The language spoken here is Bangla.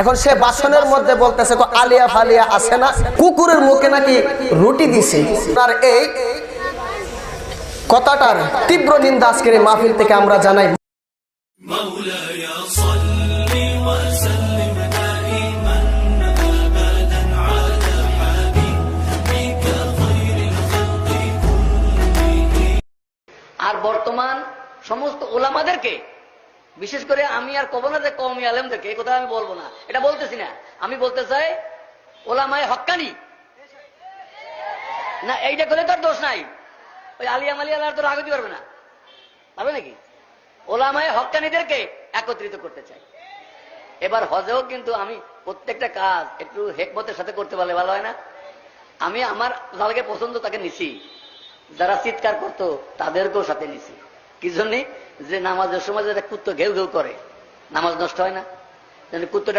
এখন সে বাসনের মধ্যে বলতেছে আলিয়া ফালিয়া আছে না, কুকুরের মুখে নাকি রুটি দিছে। আর এই কথাটার তীব্র নিন্দা আজকের এই মাহফিল থেকে আমরা জানাই। আর বর্তমান সমস্ত ওলামাদেরকে, বিশেষ করে আমি আর কব না যে কওমি আলেমদেরকে, এই কথা আমি বলবো না, এটা বলতেছি না। আমি বলতে চাই ওলামায়ে হক্কানি না, এইটা করলে তোর দোষ নাই। ওই আলিয়া মালিয়া তো রাগ হতে পারবে না, পারবে নাকি? ওলামায়ে হক্কানিদেরকে একত্রিত করতে চাই। এবার হজেও কিন্তু আমি প্রত্যেকটা কাজ একটু হেকমতের সাথে করতে পারলে ভালো হয় না? আমি আমার যাকে পছন্দ তাকে নিছি, যারা চিৎকার করতো তাদেরকেও সাথে নিছি। কি জন্যে? যে নামাজের সময় যেটা কুত্তো ঘেউ ঘেউ করে, নামাজ নষ্ট হয় না, কুত্তটা